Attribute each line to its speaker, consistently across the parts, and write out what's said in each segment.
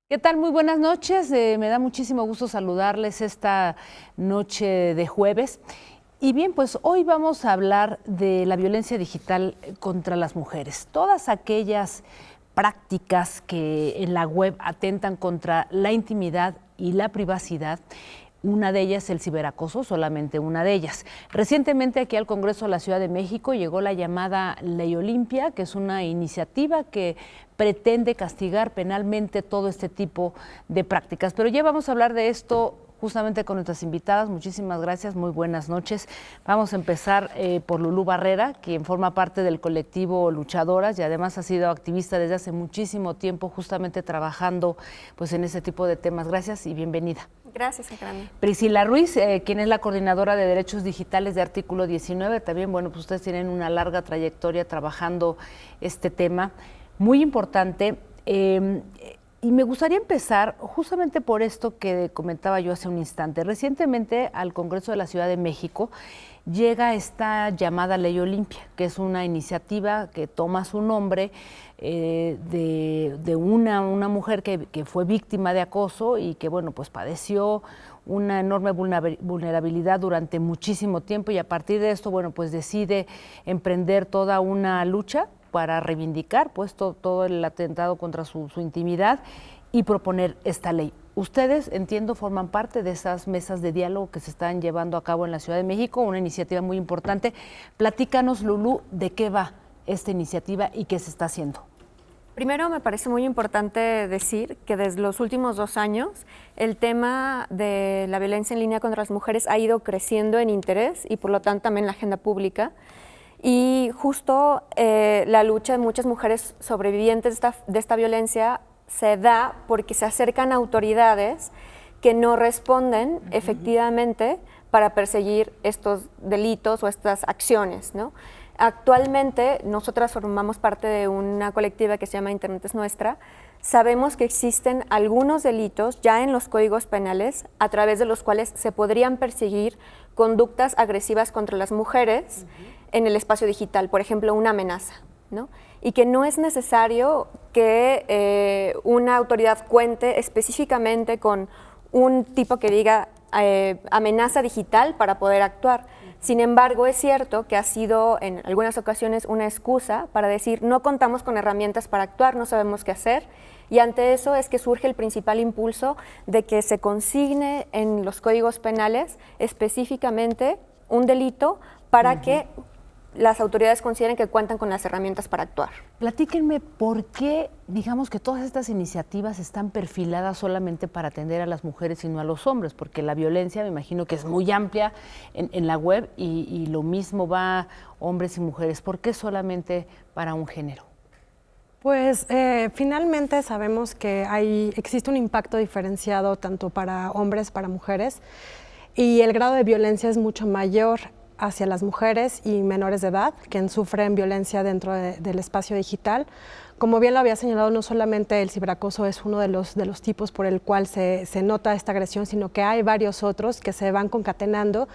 Speaker 1: ¿Qué tal? Muy buenas noches. Me da muchísimo gusto saludarles esta noche de jueves. Y bien, pues hoy vamos a hablar de la violencia digital contra las mujeres. Todas aquellas prácticas que en la web atentan contra la intimidad y la privacidad. Una de ellas, el ciberacoso, solamente una de ellas. Recientemente aquí al Congreso de la Ciudad de México llegó la llamada Ley Olimpia, que es una iniciativa que pretende castigar penalmente todo este tipo de prácticas. Pero ya vamos a hablar de esto justamente con nuestras invitadas. Muchísimas gracias, muy buenas noches. Vamos a empezar por Lulú Barrera, quien forma parte del colectivo Luchadoras y además ha sido activista desde hace muchísimo tiempo justamente trabajando pues, en ese tipo de temas. Gracias y bienvenida.
Speaker 2: Gracias, Ancarani.
Speaker 1: Priscila Ruiz, quien es la coordinadora de derechos digitales de Artículo 19, también, bueno, pues ustedes tienen una larga trayectoria trabajando este tema, muy importante. Y me gustaría empezar justamente por esto que comentaba yo hace un instante. Recientemente al Congreso de la Ciudad de México llega esta llamada Ley Olimpia, que es una iniciativa que toma su nombre de una mujer que fue víctima de acoso y que, bueno, pues padeció una enorme vulnerabilidad durante muchísimo tiempo y a partir de esto, bueno, pues decide emprender toda una lucha para reivindicar pues todo el atentado contra su intimidad y proponer esta ley. Ustedes, entiendo, forman parte de esas mesas de diálogo que se están llevando a cabo en la Ciudad de México, una iniciativa muy importante. Platícanos, Lulú, de qué va esta iniciativa y qué se está haciendo.
Speaker 2: Primero, me parece muy importante decir que desde los últimos 2 años el tema de la violencia en línea contra las mujeres ha ido creciendo en interés y por lo tanto también en la agenda pública. Y justo la lucha de muchas mujeres sobrevivientes de esta violencia se da porque se acercan autoridades que no responden efectivamente para perseguir estos delitos o estas acciones, ¿no? Actualmente, nosotras formamos parte de una colectiva que se llama Internet es Nuestra. Sabemos que existen algunos delitos ya en los códigos penales a través de los cuales se podrían perseguir conductas agresivas contra las mujeres en el espacio digital, por ejemplo, una amenaza, ¿no? Y que no es necesario que una autoridad cuente específicamente con un tipo que diga amenaza digital para poder actuar. Sin embargo, es cierto que ha sido en algunas ocasiones una excusa para decir no contamos con herramientas para actuar, no sabemos qué hacer, y ante eso es que surge el principal impulso de que se consigne en los códigos penales específicamente un delito para que las autoridades consideren que cuentan con las herramientas para actuar.
Speaker 1: Platíquenme por qué, digamos que todas estas iniciativas están perfiladas solamente para atender a las mujeres y no a los hombres, porque la violencia me imagino que es muy amplia en la web y lo mismo va hombres y mujeres. ¿Por qué solamente para un género?
Speaker 3: Pues finalmente sabemos que existe un impacto diferenciado tanto para hombres, para mujeres, y el grado de violencia es mucho mayor hacia las mujeres y menores de edad, quienes sufren violencia dentro del espacio digital. Como bien lo había señalado, no solamente el ciberacoso es uno de los tipos por el cual se nota esta agresión, sino que hay varios otros que se van concatenando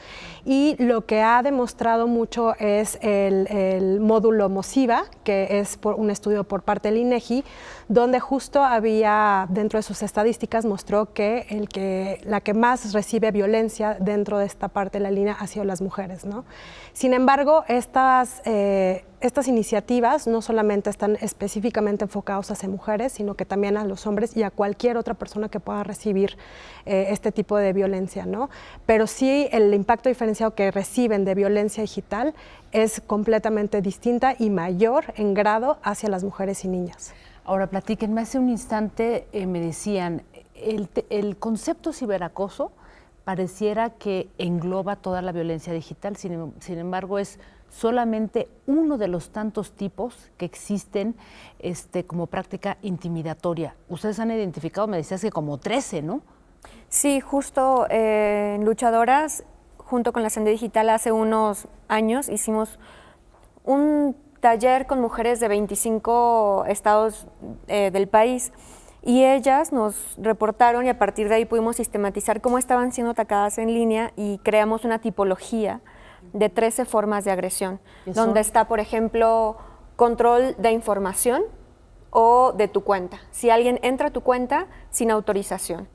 Speaker 3: y lo que ha demostrado mucho es el módulo MOSIVA, que es por un estudio por parte del INEGI, donde justo había, dentro de sus estadísticas, mostró que la que más recibe violencia dentro de esta parte de la línea ha sido las mujeres, ¿no? Sin embargo, estas iniciativas no solamente están específicamente enfocadas hacia mujeres, sino que también a los hombres y a cualquier otra persona que pueda recibir este tipo de violencia, ¿no? Pero sí el impacto diferenciado que reciben de violencia digital es completamente distinta y mayor en grado hacia las mujeres y niñas.
Speaker 1: Ahora, platíquenme, hace un instante me decían, el concepto ciberacoso pareciera que engloba toda la violencia digital, sin embargo es solamente uno de los tantos tipos que existen como práctica intimidatoria. Ustedes han identificado, me decías que como 13, ¿no?
Speaker 2: Sí, justo en Luchadoras, junto con la Senda Digital, hace unos años hicimos un taller con mujeres de 25 estados del país. Y ellas nos reportaron y a partir de ahí pudimos sistematizar cómo estaban siendo atacadas en línea y creamos una tipología de 13 formas de agresión, donde está, por ejemplo, control de información, o de tu cuenta. Si alguien entra a tu cuenta sin autorización.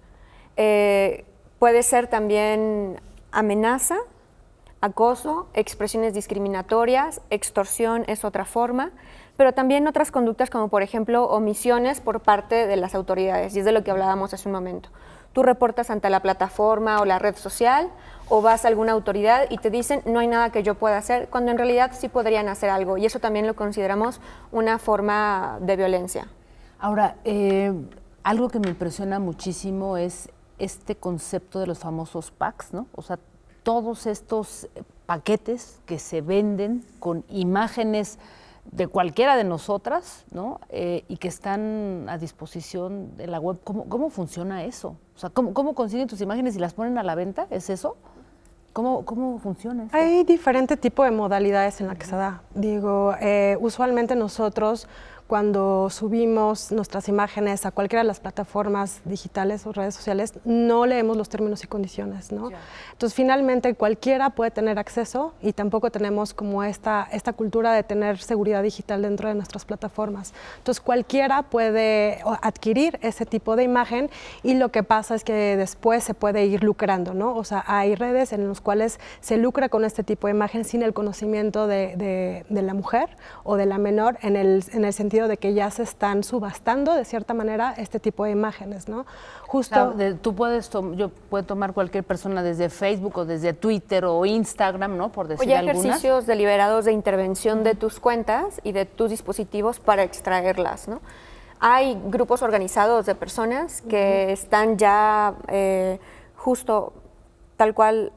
Speaker 2: Puede ser también amenaza, acoso, expresiones discriminatorias, extorsión es otra forma, pero también otras conductas como por ejemplo omisiones por parte de las autoridades, y es de lo que hablábamos hace un momento. Tú reportas ante la plataforma o la red social o vas a alguna autoridad y te dicen no hay nada que yo pueda hacer, cuando en realidad sí podrían hacer algo, y eso también lo consideramos una forma de violencia.
Speaker 1: Ahora, algo que me impresiona muchísimo es este concepto de los famosos packs, ¿no? O sea, todos estos paquetes que se venden con imágenes de cualquiera de nosotras, ¿no? Y que están a disposición de la web. ¿Cómo funciona eso? O sea, ¿cómo consiguen tus imágenes y las ponen a la venta? ¿Es eso? ¿Cómo funciona esto?
Speaker 3: Hay diferentes tipos de modalidades en las que se da. Digo, usualmente nosotros cuando subimos nuestras imágenes a cualquiera de las plataformas digitales o redes sociales, no leemos los términos y condiciones, ¿no? Yeah. Entonces, finalmente, cualquiera puede tener acceso y tampoco tenemos como esta cultura de tener seguridad digital dentro de nuestras plataformas. Entonces, cualquiera puede adquirir ese tipo de imagen y lo que pasa es que después se puede ir lucrando, ¿no? O sea, hay redes en las cuales se lucra con este tipo de imagen sin el conocimiento de la mujer o de la menor en el sentido de que ya se están subastando de cierta manera este tipo de imágenes, ¿no? Justo.
Speaker 1: Claro, yo puedo tomar cualquier persona desde Facebook o desde Twitter o Instagram, ¿no? Por decir algunas.
Speaker 2: Ejercicios deliberados de intervención de tus cuentas y de tus dispositivos para extraerlas, ¿no? Hay grupos organizados de personas que están ya justo tal cual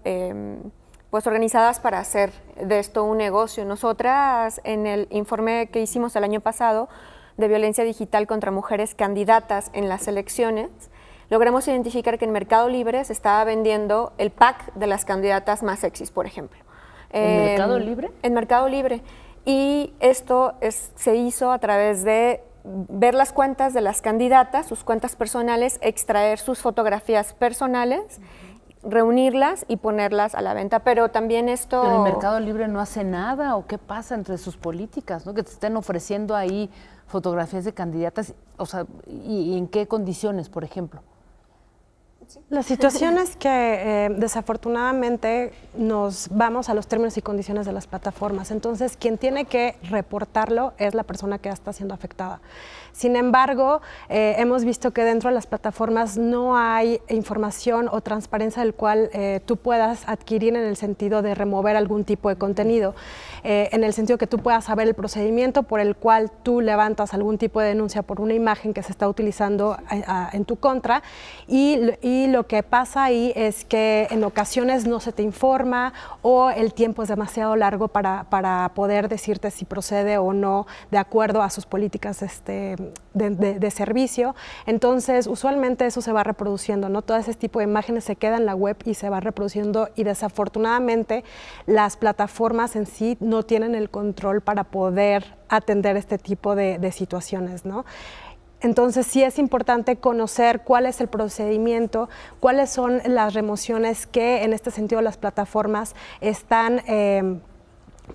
Speaker 2: pues organizadas para hacer de esto un negocio. Nosotras, en el informe que hicimos el año pasado de violencia digital contra mujeres candidatas en las elecciones, logramos identificar que en Mercado Libre se estaba vendiendo el pack de las candidatas más sexys, por ejemplo.
Speaker 1: ¿En Mercado Libre?
Speaker 2: En Mercado Libre. Y esto se hizo a través de ver las cuentas de las candidatas, sus cuentas personales, extraer sus fotografías personales, reunirlas y ponerlas a la venta, pero también esto...
Speaker 1: ¿Pero el Mercado Libre no hace nada o qué pasa entre sus políticas, ¿no? Que te estén ofreciendo ahí fotografías de candidatas, o sea, ¿y en qué condiciones, por ejemplo?
Speaker 3: La situación es que desafortunadamente nos vamos a los términos y condiciones de las plataformas, entonces quien tiene que reportarlo es la persona que está siendo afectada. Sin embargo, hemos visto que dentro de las plataformas no hay información o transparencia del cual tú puedas adquirir en el sentido de remover algún tipo de contenido, en el sentido que tú puedas saber el procedimiento por el cual tú levantas algún tipo de denuncia por una imagen que se está utilizando en tu contra y lo que pasa ahí es que en ocasiones no se te informa o el tiempo es demasiado largo para poder decirte si procede o no de acuerdo a sus políticas de servicio. Entonces, usualmente eso se va reproduciendo, ¿no? Todo ese tipo de imágenes se queda en la web y se va reproduciendo y desafortunadamente las plataformas en sí no tienen el control para poder atender este tipo de situaciones, ¿no? Entonces sí es importante conocer cuál es el procedimiento, cuáles son las remociones que en este sentido las plataformas están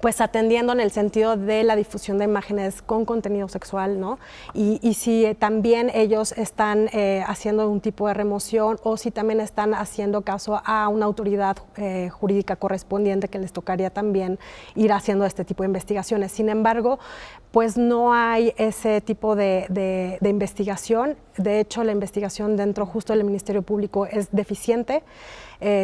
Speaker 3: pues atendiendo en el sentido de la difusión de imágenes con contenido sexual, ¿no? Y si también ellos están haciendo un tipo de remoción o si también están haciendo caso a una autoridad jurídica correspondiente que les tocaría también ir haciendo este tipo de investigaciones. Sin embargo, pues no hay ese tipo de investigación. De hecho, la investigación dentro justo del Ministerio Público es deficiente.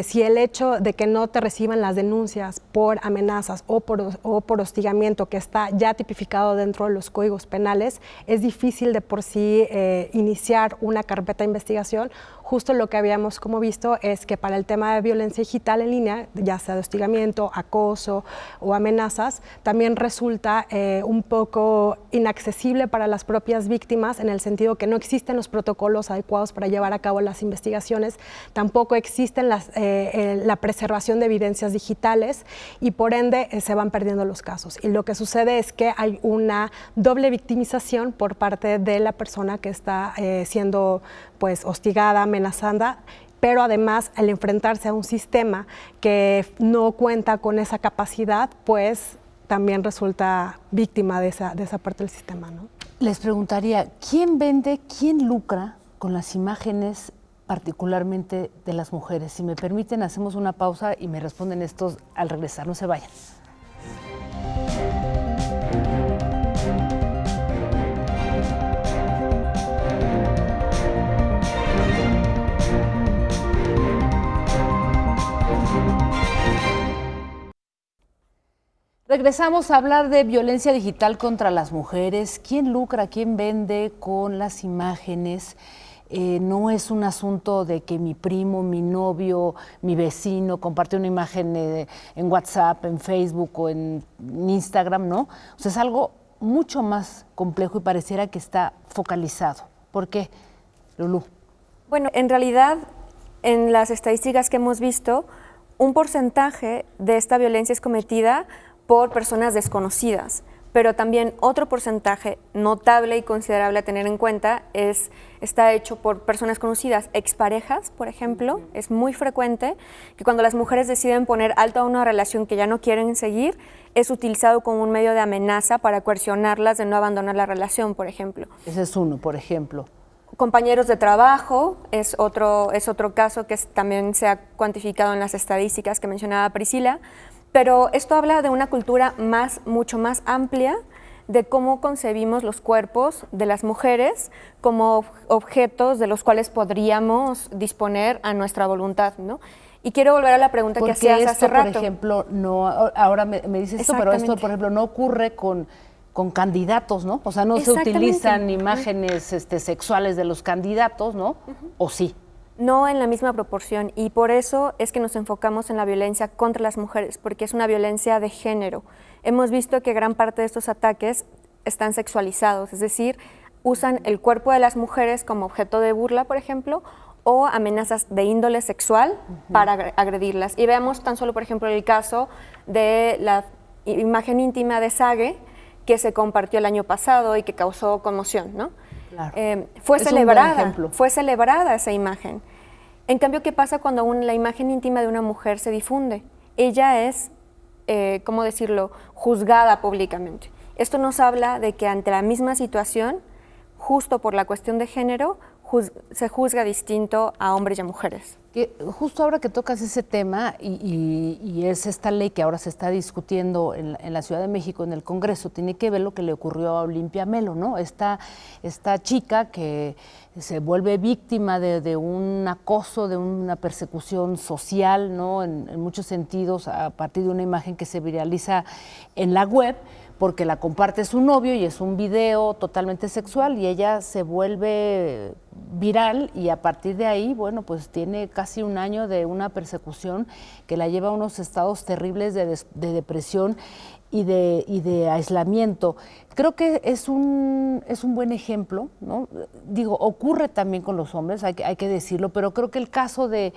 Speaker 3: Si el hecho de que no te reciban las denuncias por amenazas o por hostigamiento que está ya tipificado dentro de los códigos penales, es difícil de por sí iniciar una carpeta de investigación. Justo lo que habíamos como visto es que para el tema de violencia digital en línea, ya sea de hostigamiento, acoso o amenazas, también resulta un poco inaccesible para las propias víctimas en el sentido que no existen los protocolos adecuados para llevar a cabo las investigaciones, tampoco existen la preservación de evidencias digitales y por ende se van perdiendo los casos. Y lo que sucede es que hay una doble victimización por parte de la persona que está siendo pues hostigada, amenazada, pero además al enfrentarse a un sistema que no cuenta con esa capacidad, pues también resulta víctima de esa parte del sistema, ¿no?
Speaker 1: Les preguntaría, ¿quién vende, quién lucra con las imágenes particularmente de las mujeres? Si me permiten, hacemos una pausa y me responden estos al regresar. No se vayan. Regresamos a hablar de violencia digital contra las mujeres. ¿Quién lucra, quién vende con las imágenes? No es un asunto de que mi primo, mi novio, mi vecino comparte una imagen en WhatsApp, en Facebook o en Instagram, ¿no? O sea, es algo mucho más complejo y pareciera que está focalizado. ¿Por qué, Lulú?
Speaker 2: Bueno, en realidad, en las estadísticas que hemos visto, un porcentaje de esta violencia es cometida por personas desconocidas, pero también otro porcentaje notable y considerable a tener en cuenta está hecho por personas conocidas, exparejas, por ejemplo. Es muy frecuente que cuando las mujeres deciden poner alto a una relación que ya no quieren seguir, es utilizado como un medio de amenaza para coercionarlas de no abandonar la relación, por ejemplo.
Speaker 1: Ese es uno, por ejemplo.
Speaker 2: Compañeros de trabajo es otro caso que también se ha cuantificado en las estadísticas que mencionaba Priscila. Pero esto habla de una cultura mucho más amplia de cómo concebimos los cuerpos de las mujeres como objetos de los cuales podríamos disponer a nuestra voluntad, ¿no? Y quiero volver a la pregunta que hacías hace rato.
Speaker 1: Por ejemplo, no, ahora me dices esto, pero esto, por ejemplo, no ocurre con candidatos, ¿no? O sea, no se utilizan imágenes sexuales de los candidatos, ¿no? ¿O sí?
Speaker 2: No en la misma proporción, y por eso es que nos enfocamos en la violencia contra las mujeres, porque es una violencia de género. Hemos visto que gran parte de estos ataques están sexualizados, es decir, usan el cuerpo de las mujeres como objeto de burla, por ejemplo, o amenazas de índole sexual para agredirlas. Y veamos tan solo, por ejemplo, el caso de la imagen íntima de Sage, que se compartió el año pasado y que causó conmoción, ¿no?
Speaker 1: Claro.
Speaker 2: Fue celebrada esa imagen. En cambio, ¿qué pasa cuando la imagen íntima de una mujer se difunde? Ella es, ¿cómo decirlo?, juzgada públicamente. Esto nos habla de que ante la misma situación, justo por la cuestión de género, se juzga distinto a hombres y a mujeres.
Speaker 1: Justo ahora que tocas ese tema, y es esta ley que ahora se está discutiendo en la Ciudad de México, en el Congreso, tiene que ver lo que le ocurrió a Olimpia Melo, ¿no? Esta chica que se vuelve víctima de un acoso, de una persecución social, ¿no? En muchos sentidos, a partir de una imagen que se viraliza en la web, porque la comparte su novio y es un video totalmente sexual y ella se vuelve viral y a partir de ahí, bueno, pues tiene casi un año de una persecución que la lleva a unos estados terribles de depresión y de aislamiento. Creo que es un buen ejemplo, ¿no? Digo, ocurre también con los hombres, hay que decirlo, pero creo que el caso de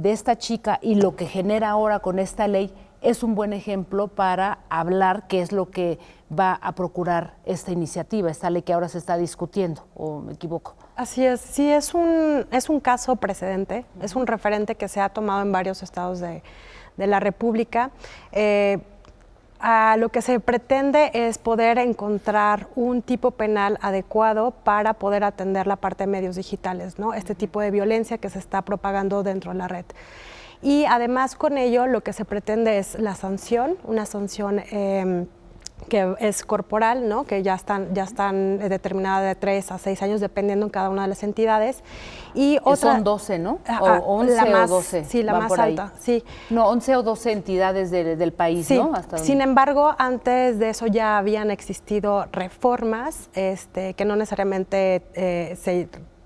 Speaker 1: esta chica y lo que genera ahora con esta ley es un buen ejemplo para hablar qué es lo que va a procurar esta iniciativa, esta ley que ahora se está discutiendo, ¿o me equivoco?
Speaker 3: Así es, sí, es un caso precedente, es un referente que se ha tomado en varios estados de la República. A lo que se pretende es poder encontrar un tipo penal adecuado para poder atender la parte de medios digitales, ¿no? Este tipo de violencia que se está propagando dentro de la red. Y además con ello lo que se pretende es la sanción, una sanción que es corporal, ¿no? Que ya están determinadas de 3 a 6 años dependiendo en cada una de las entidades. Y otra,
Speaker 1: son 12, ¿no? O 11 o 12.
Speaker 3: Sí, la más alta, sí.
Speaker 1: No, 11 o 12 entidades del país,
Speaker 3: sí.
Speaker 1: ¿no?
Speaker 3: Sin embargo, antes de eso ya habían existido reformas que no necesariamente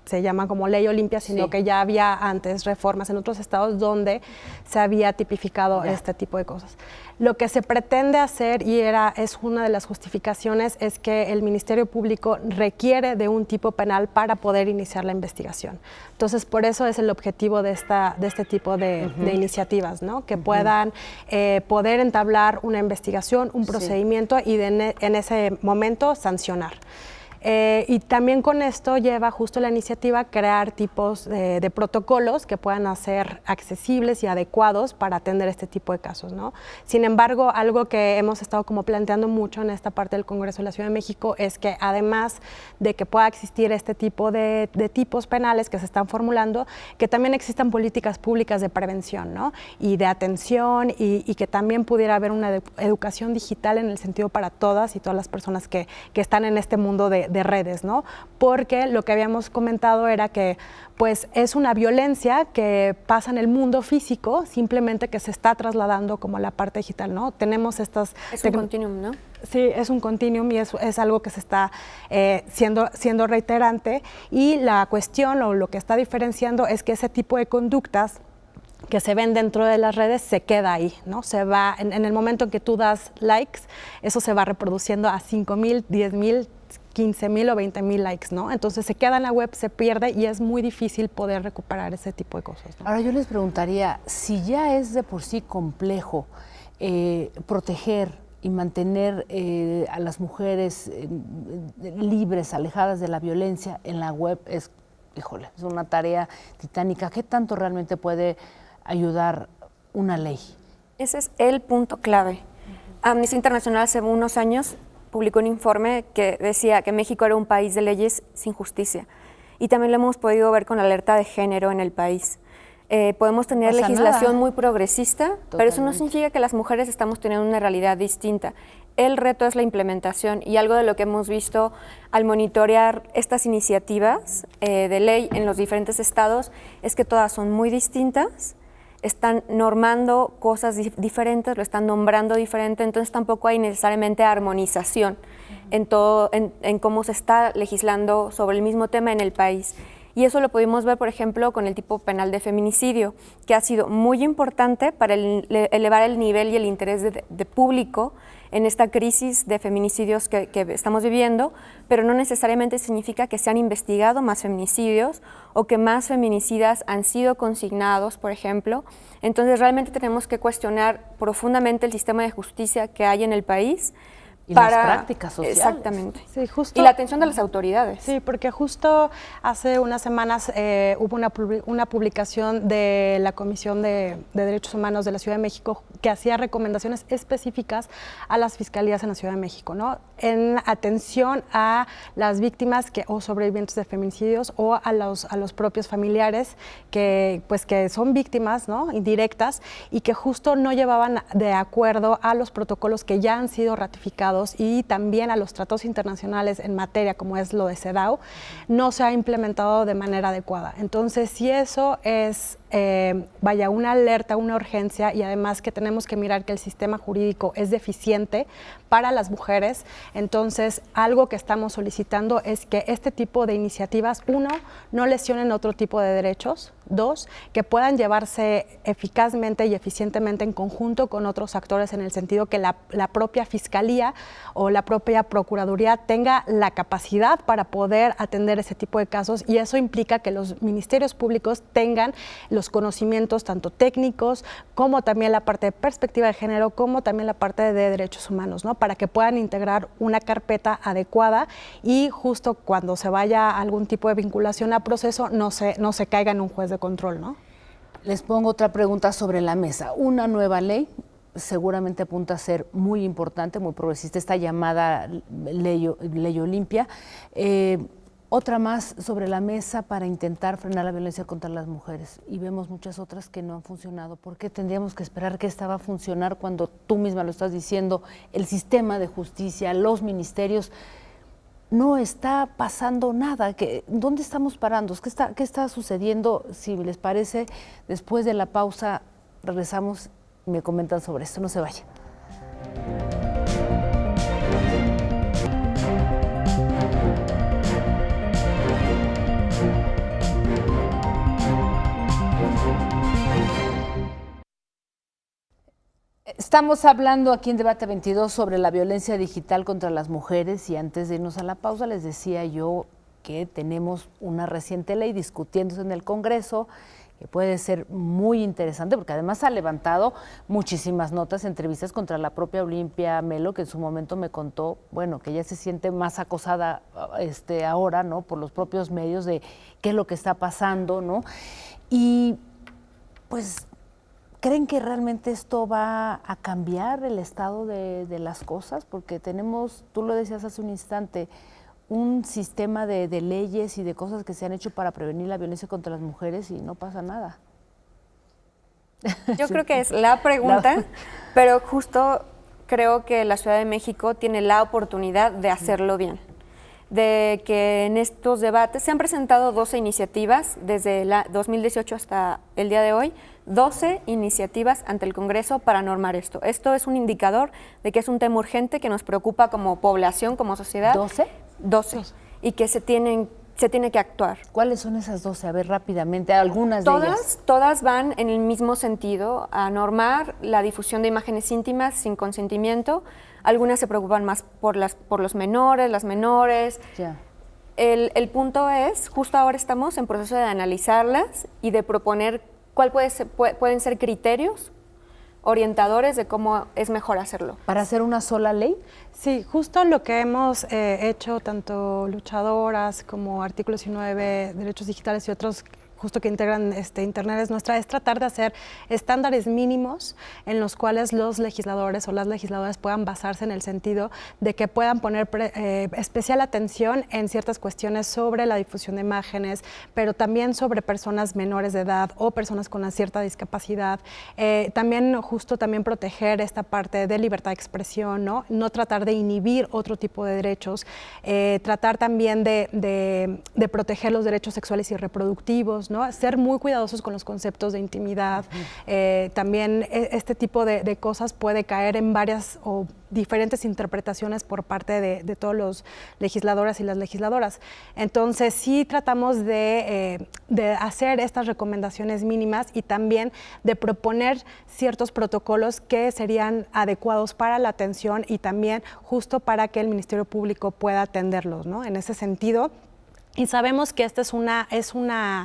Speaker 3: se llama como ley Olimpia, sino que ya había antes reformas en otros estados donde se había tipificado este tipo de cosas. Lo que se pretende hacer, y es una de las justificaciones, es que el Ministerio Público requiere de un tipo penal para poder iniciar la investigación. Entonces, por eso es el objetivo de este tipo de iniciativas, ¿no? Que puedan poder entablar una investigación, un procedimiento y en ese momento sancionar. Y también con esto lleva justo la iniciativa a crear tipos de protocolos que puedan ser accesibles y adecuados para atender este tipo de casos, ¿no? Sin embargo, algo que hemos estado como planteando mucho en esta parte del Congreso de la Ciudad de México es que además de que pueda existir este tipo de tipos penales que se están formulando, que también existan políticas públicas de prevención, ¿no? Y de atención y que también pudiera haber una educación digital en el sentido para todas y todas las personas que están en este mundo de redes, ¿no? Porque lo que habíamos comentado era que pues es una violencia que pasa en el mundo físico, simplemente que se está trasladando como a la parte digital, ¿no? Tenemos estas...
Speaker 2: Es un continuum, ¿no?
Speaker 3: Sí, es un continuum y es algo que se está siendo reiterante, y la cuestión o lo que está diferenciando es que ese tipo de conductas que se ven dentro de las redes se queda ahí, ¿no? Se va, en el momento en que tú das likes, eso se va reproduciendo a 5,000, 10,000, 15,000 o 20,000 likes, ¿no? Entonces se queda en la web, se pierde y es muy difícil poder recuperar ese tipo de cosas, ¿no?
Speaker 1: Ahora yo les preguntaría, si ya es de por sí complejo proteger y mantener a las mujeres libres, alejadas de la violencia en la web, es una tarea titánica. ¿Qué tanto realmente puede ayudar una ley?
Speaker 2: Ese es el punto clave. Amnistía Internacional hace unos años publicó un informe que decía que México era un país de leyes sin justicia, y también lo hemos podido ver con la alerta de género en el país. Podemos tener legislación muy progresista, totalmente, pero eso no significa que las mujeres estamos teniendo una realidad distinta. El reto es la implementación, y algo de lo que hemos visto al monitorear estas iniciativas de ley en los diferentes estados es que todas son muy distintas, están normando cosas diferentes, lo están nombrando diferente, entonces tampoco hay necesariamente armonización en todo, en cómo se está legislando sobre el mismo tema en el país. Y eso lo pudimos ver, por ejemplo, con el tipo penal de feminicidio, que ha sido muy importante para elevar el nivel y el interés de público en esta crisis de feminicidios que estamos viviendo, pero no necesariamente significa que se han investigado más feminicidios o que más feminicidas han sido consignados, por ejemplo. Entonces realmente tenemos que cuestionar profundamente el sistema de justicia que hay en el país.
Speaker 1: Y las prácticas sociales.
Speaker 2: Exactamente.
Speaker 3: Sí, justo,
Speaker 2: y la atención de las autoridades.
Speaker 3: Sí, porque justo hace unas semanas hubo una publicación de la Comisión de Derechos Humanos de la Ciudad de México que hacía recomendaciones específicas a las fiscalías en la Ciudad de México, ¿no? En atención a las víctimas o sobrevivientes de feminicidios o a los propios familiares que son víctimas, ¿no? Indirectas, y que justo no llevaban de acuerdo a los protocolos que ya han sido ratificados y también a los tratados internacionales en materia, como es lo de CEDAW, no se ha implementado de manera adecuada. Entonces, si eso es, una alerta, una urgencia, y además que tenemos que mirar que el sistema jurídico es deficiente para las mujeres, entonces algo que estamos solicitando es que este tipo de iniciativas, uno, no lesionen otro tipo de derechos, dos, que puedan llevarse eficazmente y eficientemente en conjunto con otros actores, en el sentido que la propia Fiscalía o la propia Procuraduría tenga la capacidad para poder atender ese tipo de casos, y eso implica que los ministerios públicos tengan los conocimientos tanto técnicos como también la parte de perspectiva de género, como también la parte de derechos humanos, ¿no? Para que puedan integrar una carpeta adecuada y justo cuando se vaya a algún tipo de vinculación a proceso no se caiga en un juez de control, ¿no?
Speaker 1: Les pongo otra pregunta sobre la mesa. Una nueva ley seguramente apunta a ser muy importante, muy progresista, esta llamada ley Olimpia. Otra más sobre la mesa para intentar frenar la violencia contra las mujeres, y vemos muchas otras que no han funcionado. ¿Por qué tendríamos que esperar que esta va a funcionar cuando tú misma lo estás diciendo? El sistema de justicia, los ministerios, no está pasando nada. ¿Dónde estamos parando? ¿Qué está sucediendo? Si les parece, después de la pausa regresamos y me comentan sobre esto. No se vayan. Estamos hablando aquí en Debate 22 sobre la violencia digital contra las mujeres, y antes de irnos a la pausa les decía yo que tenemos una reciente ley discutiéndose en el Congreso, que puede ser muy interesante, porque además ha levantado muchísimas notas, entrevistas contra la propia Olimpia Melo, que en su momento me contó, bueno, que ella se siente más acosada ahora, ¿no? Por los propios medios de qué es lo que está pasando, ¿no? Y pues, ¿creen que realmente esto va a cambiar el estado de las cosas? Porque tenemos, tú lo decías hace un instante, un sistema de leyes y de cosas que se han hecho para prevenir la violencia contra las mujeres y no pasa nada.
Speaker 2: Yo creo que es la pregunta, pero justo creo que la Ciudad de México tiene la oportunidad de hacerlo bien. De que en estos debates se han presentado 12 iniciativas desde el 2018 hasta el día de hoy, 12 iniciativas ante el Congreso para normar esto. Esto es un indicador de que es un tema urgente que nos preocupa como población, como sociedad.
Speaker 1: ¿12?
Speaker 2: 12. Y que se tiene que actuar.
Speaker 1: ¿Cuáles son esas 12? A ver, rápidamente, algunas de ellas.
Speaker 2: Todas van en el mismo sentido, a normar la difusión de imágenes íntimas sin consentimiento. Algunas se preocupan más por los menores, las menores.
Speaker 1: Ya.
Speaker 2: El punto es, justo ahora estamos en proceso de analizarlas y de proponer pueden ser criterios orientadores de cómo es mejor hacerlo.
Speaker 1: ¿Para hacer una sola ley?
Speaker 3: Sí, justo lo que hemos hecho, tanto luchadoras como Artículo 19, Derechos Digitales y otros justo que integran Internet es nuestra, es tratar de hacer estándares mínimos en los cuales los legisladores o las legisladoras puedan basarse en el sentido de que puedan poner especial atención en ciertas cuestiones sobre la difusión de imágenes, pero también sobre personas menores de edad o personas con una cierta discapacidad. También proteger esta parte de libertad de expresión, no tratar de inhibir otro tipo de derechos, tratar también de proteger los derechos sexuales y reproductivos, ¿no? Ser muy cuidadosos con los conceptos de intimidad. También este tipo de cosas puede caer en varias o diferentes interpretaciones por parte de todos los legisladores y las legisladoras. Entonces, sí tratamos de hacer estas recomendaciones mínimas y también de proponer ciertos protocolos que serían adecuados para la atención y también justo para que el Ministerio Público pueda atenderlos, ¿no? En ese sentido. Y sabemos que esta es una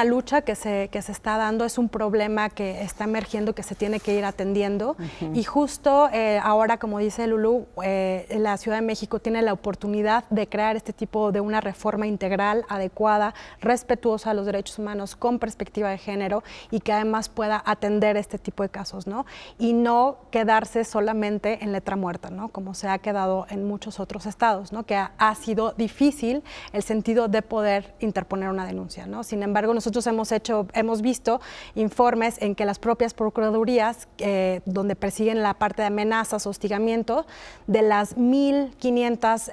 Speaker 3: lucha que se está dando, es un problema que está emergiendo, que se tiene que ir atendiendo. Y justo ahora, como dice Lulú, la Ciudad de México tiene la oportunidad de crear este tipo de una reforma integral, adecuada, respetuosa a los derechos humanos, con perspectiva de género y que además pueda atender este tipo de casos, ¿no? Y no quedarse solamente en letra muerta, ¿no? Como se ha quedado en muchos otros estados, ¿no? Que ha sido difícil el sentido de poder interponer una denuncia, ¿no? Sin embargo, nosotros hemos visto informes en que las propias procuradurías, donde persiguen la parte de amenazas, hostigamiento, de las 1,500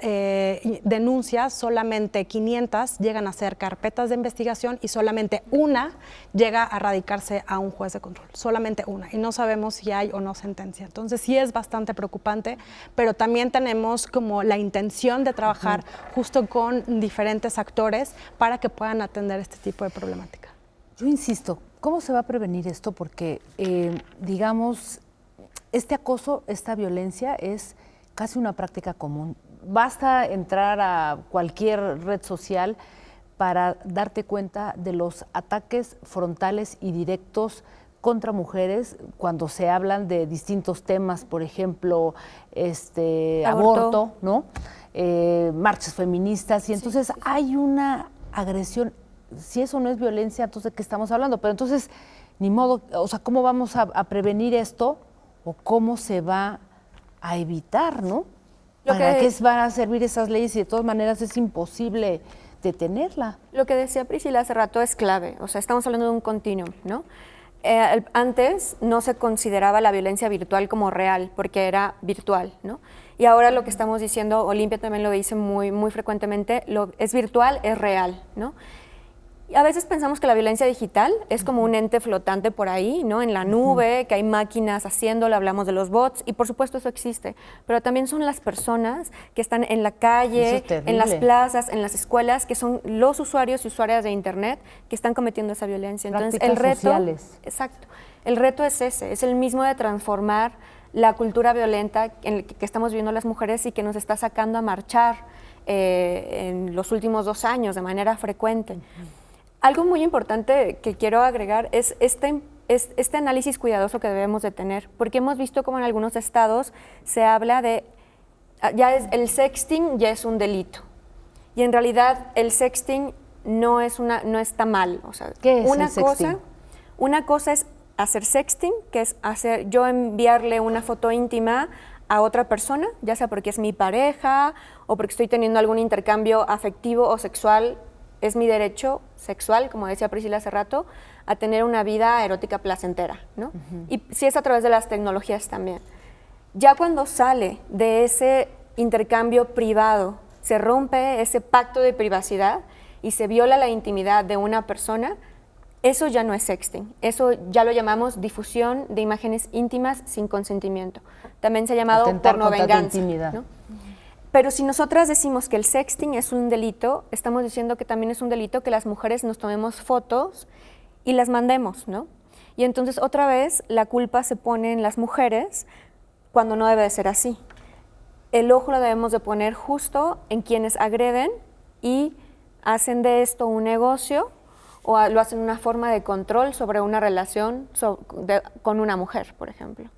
Speaker 3: denuncias, solamente 500 llegan a ser carpetas de investigación y solamente una llega a radicarse a un juez de control, solamente una, y no sabemos si hay o no sentencia. Entonces sí es bastante preocupante, pero también tenemos como la intención de trabajar justo con diferentes actores para que puedan atender este tipo de problemática.
Speaker 1: Yo insisto, ¿cómo se va a prevenir esto? Porque, digamos, este acoso, esta violencia es casi una práctica común. Basta entrar a cualquier red social para darte cuenta de los ataques frontales y directos contra mujeres cuando se hablan de distintos temas, por ejemplo, aborto, ¿no? Marchas feministas, y entonces hay una agresión. Si eso no es violencia, entonces ¿de qué estamos hablando? Pero entonces, ni modo, o sea, ¿cómo vamos a prevenir esto? ¿O cómo se va a evitar, no? ¿Para qué van a servir esas leyes si de todas maneras es imposible detenerla?
Speaker 2: Lo que decía Priscila hace rato es clave, o sea, estamos hablando de un continuum, ¿no? Antes no se consideraba la violencia virtual como real, porque era virtual, ¿no? Y ahora lo que estamos diciendo, Olimpia también lo dice muy, muy frecuentemente, es virtual, es real, ¿no? Y a veces pensamos que la violencia digital es como un ente flotante por ahí, ¿no? En la nube, que hay máquinas haciéndolo, hablamos de los bots, y por supuesto eso existe, pero también son las personas que están en la calle, en las plazas, en las escuelas, que son los usuarios y usuarias de Internet que están cometiendo esa violencia. Entonces,
Speaker 1: prácticas
Speaker 2: el reto,
Speaker 1: sociales.
Speaker 2: Exacto, el reto es ese, es el mismo de transformar la cultura violenta en la que estamos viviendo las mujeres y que nos está sacando a marchar en los últimos 2 años de manera frecuente. Algo muy importante que quiero agregar es este análisis cuidadoso que debemos de tener, porque hemos visto como en algunos estados se habla de, el sexting ya es un delito, y en realidad el sexting no está mal. O sea,
Speaker 1: ¿qué es el sexting?
Speaker 2: Una cosa es hacer sexting, que es yo enviarle una foto íntima a otra persona, ya sea porque es mi pareja o porque estoy teniendo algún intercambio afectivo o sexual. Es mi derecho sexual, como decía Priscila hace rato, a tener una vida erótica placentera, ¿no? Y si es a través de las tecnologías también. Ya cuando sale de ese intercambio privado, se rompe ese pacto de privacidad y se viola la intimidad de una persona, eso ya no es sexting, eso ya lo llamamos difusión de imágenes íntimas sin consentimiento. También se ha llamado pornovenganza, ¿no? Pero si nosotras decimos que el sexting es un delito, estamos diciendo que también es un delito que las mujeres nos tomemos fotos y las mandemos, ¿no? Y entonces otra vez la culpa se pone en las mujeres cuando no debe de ser así. El ojo lo debemos de poner justo en quienes agreden y hacen de esto un negocio o lo hacen una forma de control sobre una relación con una mujer, por ejemplo.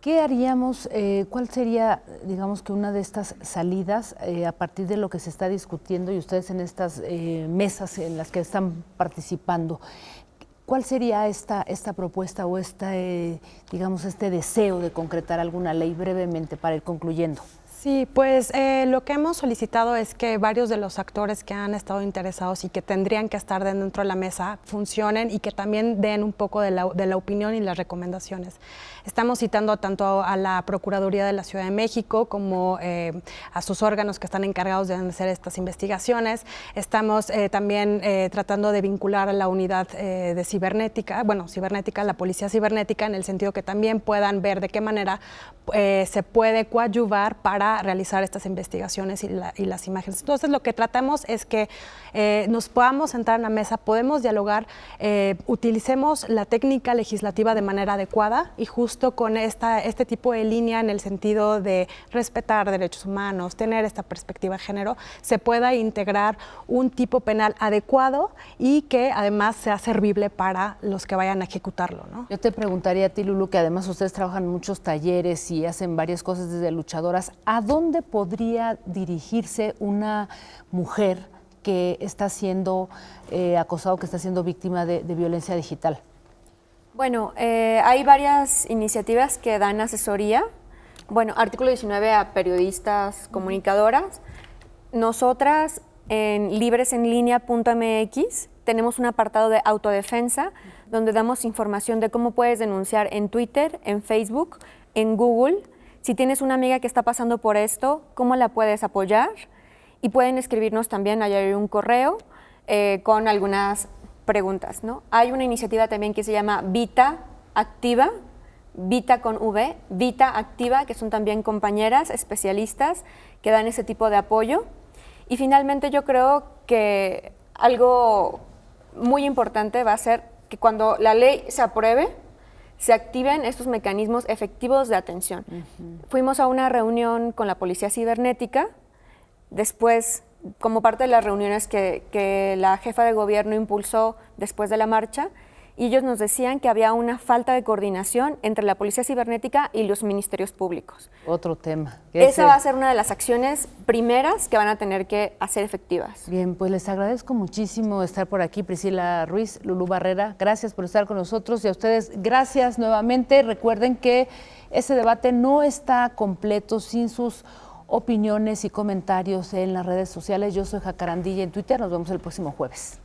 Speaker 1: ¿Qué haríamos, cuál sería, digamos que una de estas salidas a partir de lo que se está discutiendo y ustedes en estas mesas en las que están participando? ¿Cuál sería esta propuesta o digamos, este deseo de concretar alguna ley brevemente para ir concluyendo?
Speaker 3: Sí, pues lo que hemos solicitado es que varios de los actores que han estado interesados y que tendrían que estar dentro de la mesa funcionen y que también den un poco de la opinión y las recomendaciones. Estamos citando tanto a la Procuraduría de la Ciudad de México como a sus órganos que están encargados de hacer estas investigaciones. Estamos también tratando de vincular a la unidad de cibernética, la policía cibernética, en el sentido que también puedan ver de qué manera se puede coadyuvar para realizar estas investigaciones y las imágenes. Entonces, lo que tratamos es que nos podamos sentar en la mesa, podemos dialogar, utilicemos la técnica legislativa de manera adecuada y justo con este tipo de línea en el sentido de respetar derechos humanos, tener esta perspectiva de género, se pueda integrar un tipo penal adecuado y que además sea servible para los que vayan a ejecutarlo, ¿no?
Speaker 1: Yo te preguntaría a ti, Lulu, que además ustedes trabajan en muchos talleres y hacen varias cosas desde luchadoras, ¿a dónde podría dirigirse una mujer que está siendo acosada o que está siendo víctima de violencia digital?
Speaker 2: Bueno, hay varias iniciativas que dan asesoría. Bueno, artículo 19 a periodistas, comunicadoras. Nosotras en libresenlinea.mx tenemos un apartado de autodefensa donde damos información de cómo puedes denunciar en Twitter, en Facebook, en Google. Si tienes una amiga que está pasando por esto, ¿cómo la puedes apoyar? Y pueden escribirnos también, hay un correo con algunas preguntas, ¿no? Hay una iniciativa también que se llama Vita Activa, Vita con V, Vita Activa, que son también compañeras especialistas que dan ese tipo de apoyo. Y finalmente yo creo que algo muy importante va a ser que cuando la ley se apruebe, se activen estos mecanismos efectivos de atención. Fuimos a una reunión con la Policía Cibernética, después, como parte de las reuniones que la jefa de gobierno impulsó después de la marcha, y ellos nos decían que había una falta de coordinación entre la Policía Cibernética y los ministerios públicos.
Speaker 1: Otro tema.
Speaker 2: Esa va a ser una de las acciones primeras que van a tener que hacer efectivas.
Speaker 1: Bien, pues les agradezco muchísimo estar por aquí, Priscila Ruiz, Lulú Barrera, gracias por estar con nosotros y a ustedes gracias nuevamente. Recuerden que ese debate no está completo sin sus opiniones y comentarios en las redes sociales. Yo soy Jacarandilla en Twitter, nos vemos el próximo jueves.